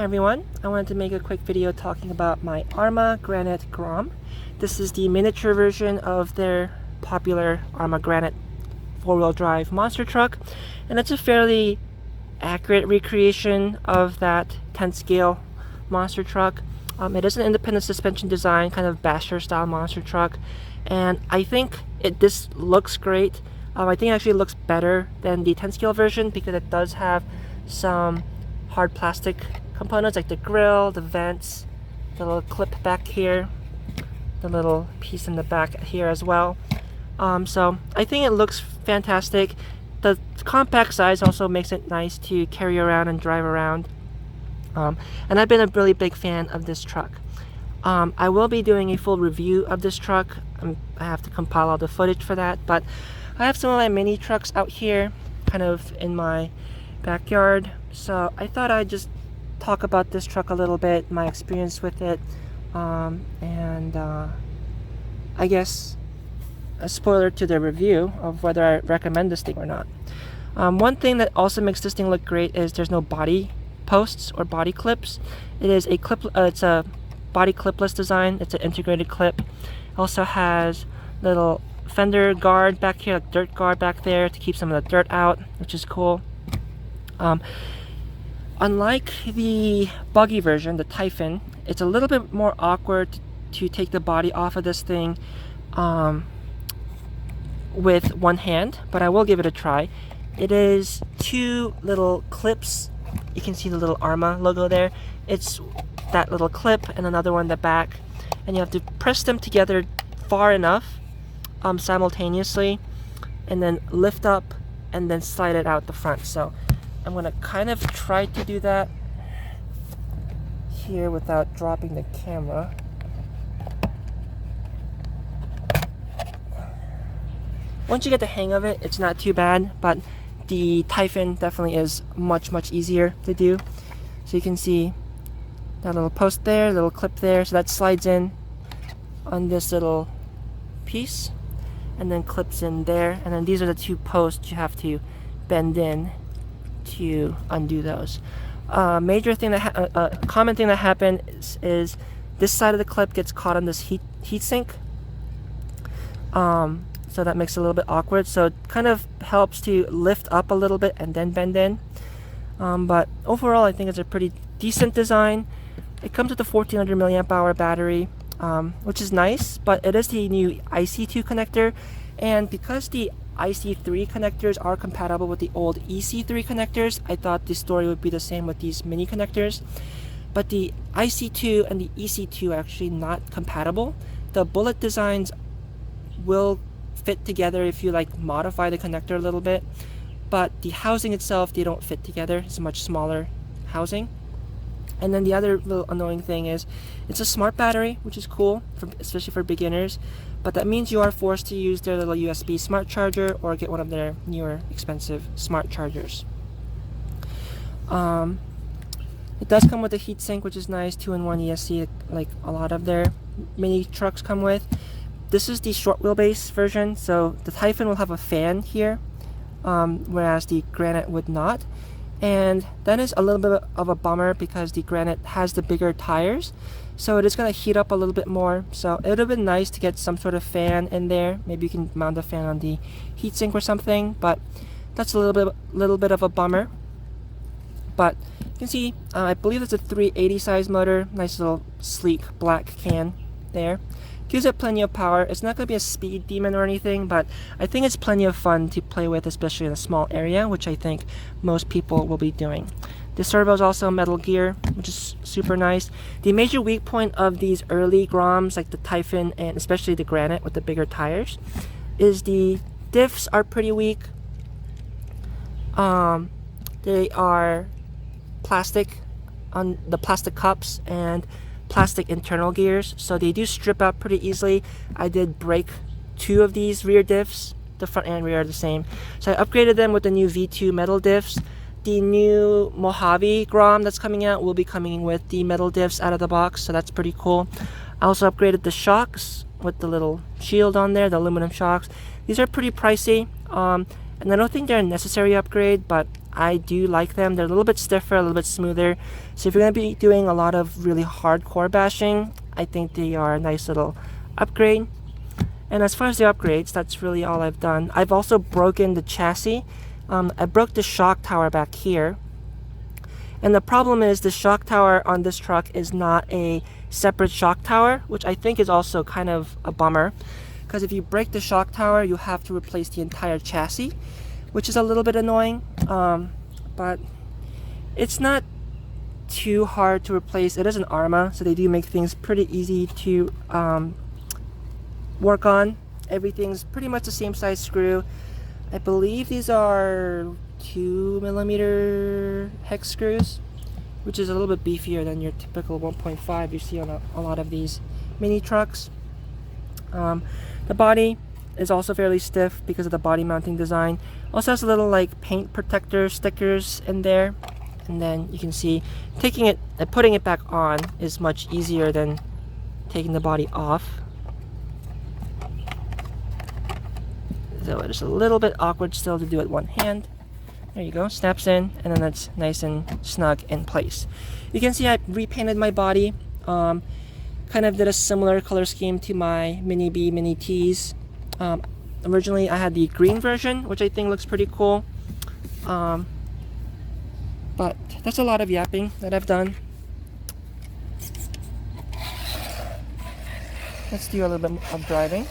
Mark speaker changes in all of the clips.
Speaker 1: Hi everyone, I wanted to make a quick video talking about my ARRMA Granite Grom. This is the miniature version of their popular ARRMA Granite 4-wheel drive monster truck, and it's a fairly accurate recreation of that 10 scale monster truck. It is an independent suspension design, kind of basher style monster truck, and I think this looks great. I think it actually looks better than the 10 scale version because it does have some hard plastic components like the grill, the vents, the little clip back here, the little piece in the back here as well. So I think it looks fantastic. The compact size also makes it nice to carry around and drive around. And I've been a really big fan of this truck. I will be doing a full review of this truck. I have to compile all the footage for that, but I have some of my mini trucks out here kind of in my backyard, so I thought I'd just talk about this truck a little bit, my experience with it, and I guess a spoiler to the review of whether I recommend this thing or not. One thing that also makes this thing look great is there's no body posts or body clips. It is a clip. It's a body clipless design. It's an integrated clip. It also has little fender guard back here, like dirt guard back there to keep some of the dirt out, which is cool. Unlike the buggy version, the Typhon, it's a little bit more awkward to take the body off of this thing with one hand, but I will give it a try. It is two little clips. You can see the little ARRMA logo there. It's that little clip and another one in the back, and you have to press them together far enough simultaneously, and then lift up and then slide it out the front. So I'm going to kind of try to do that here without dropping the camera. Once you get the hang of it, it's not too bad, but the Typhon definitely is much easier to do. So you can see that little post there, little clip there, so that slides in on this little piece and then clips in there, and then these are the two posts you have to bend in to undo those. Major thing that common thing that happens is this side of the clip gets caught on this heat sink, so that makes it a little bit awkward. So it kind of helps to lift up a little bit and then bend in. But overall, I think it's a pretty decent design. It comes with a 1400 milliamp hour battery, which is nice, but it is the new IC2 connector, and because the IC3 connectors are compatible with the old EC3 connectors, I thought the story would be the same with these mini connectors. But the IC2 and the EC2 are actually not compatible. The bullet designs will fit together if you modify the connector a little bit, but the housing itself, they don't fit together. It's a much smaller housing. And then the other little annoying thing is it's a smart battery, which is cool, especially for beginners, but that means you are forced to use their little USB smart charger or get one of their newer expensive smart chargers. It does come with a heatsink, which is nice, 2-in-1 ESC, like a lot of their mini trucks come with. This is the short wheelbase version, so the Typhon will have a fan here, whereas the Granite would not. And that is a little bit of a bummer because the Granite has the bigger tires, so it is going to heat up a little bit more. So it would have been nice to get some sort of fan in there. Maybe you can mount a fan on the heatsink or something, but that's a little bit of a bummer. But you can see, I believe it's a 380 size motor. Nice little sleek black can there. Gives it plenty of power. It's not going to be a speed demon or anything, but I think it's plenty of fun to play with, especially in a small area, which I think most people will be doing. The servo is also metal gear, which is super nice. The major weak point of these early Groms, like the Typhon and especially the Granite with the bigger tires, is the diffs are pretty weak. They are plastic on the plastic cups and plastic internal gears, so they do strip out pretty easily. I did break two of these rear diffs. The front and rear are the same, so I upgraded them with the new V2 metal diffs. The new Mojave Grom that's coming out will be coming with the metal diffs out of the box, so that's pretty cool. I also upgraded the shocks with the little shield on there, the aluminum shocks. These are pretty pricey, and I don't think they're a necessary upgrade, but I do like them. They're a little bit stiffer, a little bit smoother. So if you're going to be doing a lot of really hardcore bashing, I think they are a nice little upgrade. And as far as the upgrades, that's really all I've done. I've also broken the chassis. I broke the shock tower back here. And the problem is the shock tower on this truck is not a separate shock tower, which I think is also kind of a bummer. Because if you break the shock tower, you have to replace the entire chassis, which is a little bit annoying. But it's not too hard to replace. It is an ARRMA, so they do make things pretty easy to work on. Everything's pretty much the same size screw. I believe these are 2mm hex screws, which is a little bit beefier than your typical 1.5 you see on a lot of these mini trucks. The body is also fairly stiff because of the body mounting design. Also has a little like paint protector stickers in there, and then you can see taking it and putting it back on is much easier than taking the body off. So it's a little bit awkward still to do it one hand. There you go, snaps in, and then it's nice and snug in place. You can see I repainted my body. Kind of did a similar color scheme to my Mini B, Mini T's. Originally I had the green version, which I think looks pretty cool. But that's a lot of yapping that I've done. Let's do a little bit of driving.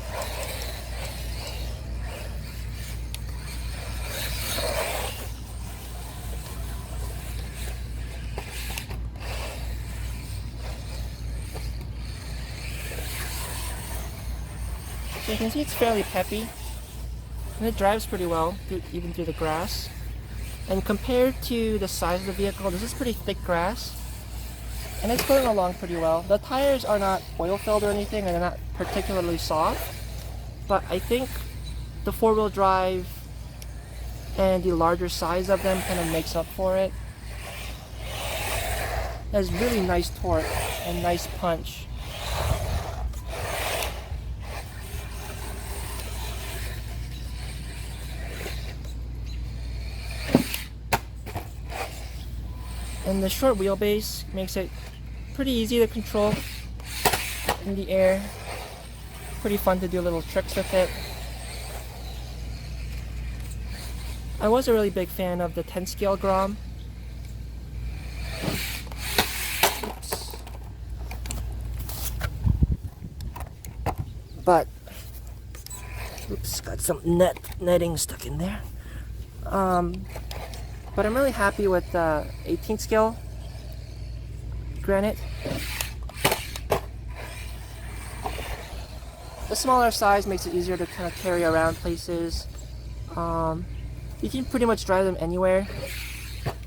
Speaker 1: So you can see it's fairly peppy, and it drives pretty well, even through the grass. And compared to the size of the vehicle, this is pretty thick grass, and it's going along pretty well. The tires are not oil filled or anything, and they're not particularly soft, but I think the four-wheel drive and the larger size of them kind of makes up for it. It has really nice torque and nice punch. And the short wheelbase makes it pretty easy to control in the air. Pretty fun to do little tricks with it. I was a really big fan of the 10 scale Grom. Oops. But, oops, got some netting stuck in there. But I'm really happy with the 18 scale Granite. The smaller size makes it easier to kind of carry around places. You can pretty much drive them anywhere.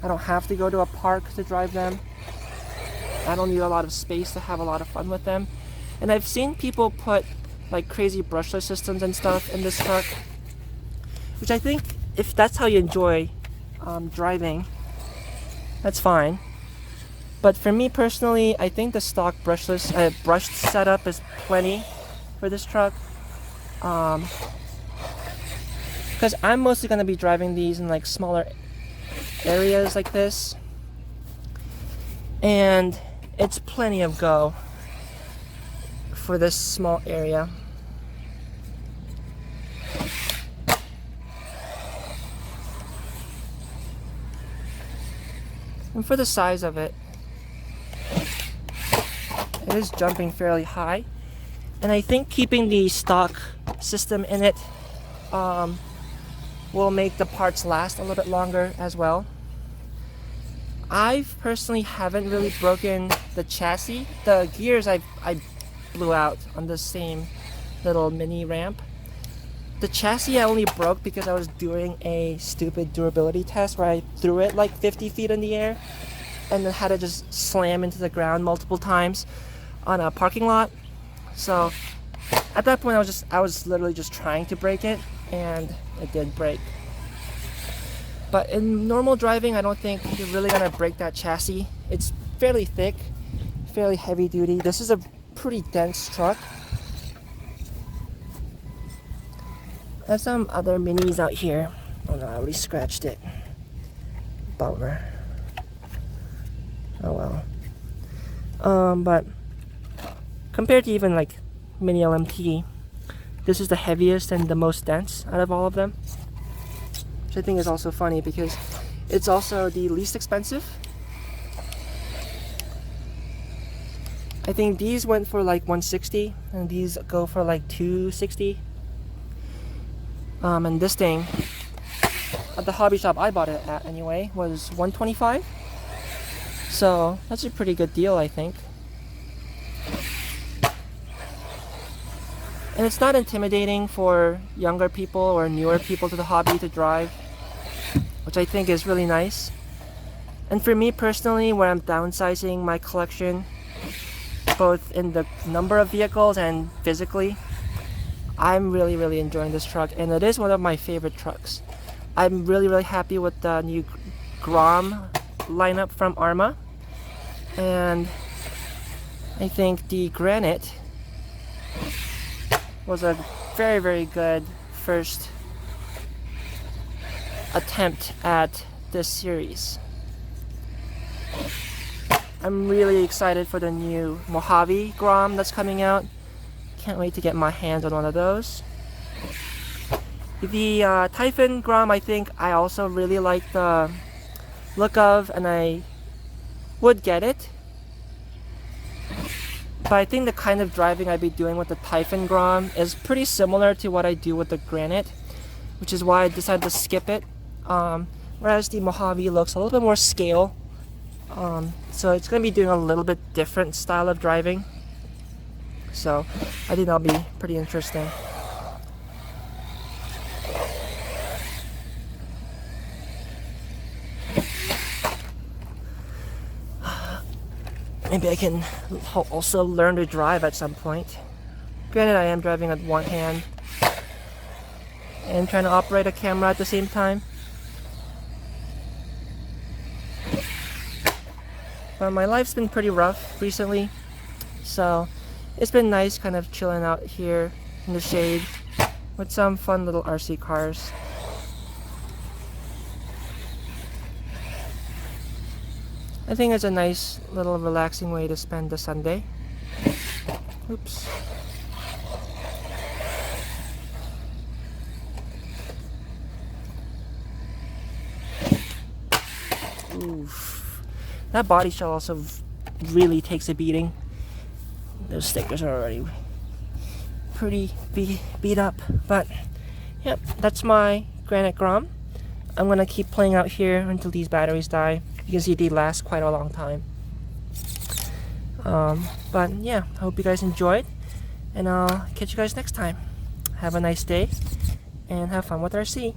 Speaker 1: I don't have to go to a park to drive them. I don't need a lot of space to have a lot of fun with them. And I've seen people put like crazy brushless systems and stuff in this truck, which I think if that's how you enjoy driving, that's fine. But for me personally, I think the stock brushless brushed setup is plenty for this truck. Because I'm mostly going to be driving these in like smaller areas like this, and it's plenty of go for this small area. And for the size of it, it is jumping fairly high, and I think keeping the stock system in it will make the parts last a little bit longer as well. I personally haven't really broken the chassis. The gears I blew out on the same little mini ramp. The chassis I only broke because I was doing a stupid durability test where I threw it like 50 feet in the air and then had to just slam into the ground multiple times on a parking lot. So at that point I was literally just trying to break it, and it did break. But in normal driving, I don't think you're really gonna break that chassis. It's fairly thick, fairly heavy duty. This is a pretty dense truck. I have some other minis out here. Oh no, I already scratched it. bummer. Oh well. But compared to even like Mini LMT, this is the heaviest and the most dense out of all of them. Which I think is also funny because it's also the least expensive. I think these went for like $160 and these go for like $260. And this thing at the hobby shop I bought it at anyway was $125. So that's a pretty good deal, I think. And it's not intimidating for younger people or newer people to the hobby to drive, which I think is really nice. And for me personally, where I'm downsizing my collection, both in the number of vehicles and physically, I'm really enjoying this truck, and it is one of my favorite trucks. I'm really happy with the new Grom lineup from ARRMA, and I think the Granite was a very good first attempt at this series. I'm really excited for the new Mojave Grom that's coming out. Can't wait to get my hands on one of those. The Typhon Grom, I think I also really like the look of, and I would get it. But I think the kind of driving I'd be doing with the Typhon Grom is pretty similar to what I do with the Granite, which is why I decided to skip it. Whereas the Mojave looks a little bit more scale. So it's going to be doing a little bit different style of driving. So I think that'll be pretty interesting. Maybe I can also learn to drive at some point. Granted, I am driving with one hand and trying to operate a camera at the same time. But my life's been pretty rough recently, so it's been nice kind of chilling out here in the shade with some fun little RC cars. I think it's a nice little relaxing way to spend the Sunday. Oops. Oof. That body shell also really takes a beating. Those stickers are already pretty beat up. But yep, that's my Granite Grom. I'm gonna keep playing out here until these batteries die. You can see they last quite a long time. But yeah, I hope you guys enjoyed, and I'll catch you guys next time. Have a nice day and have fun with RC.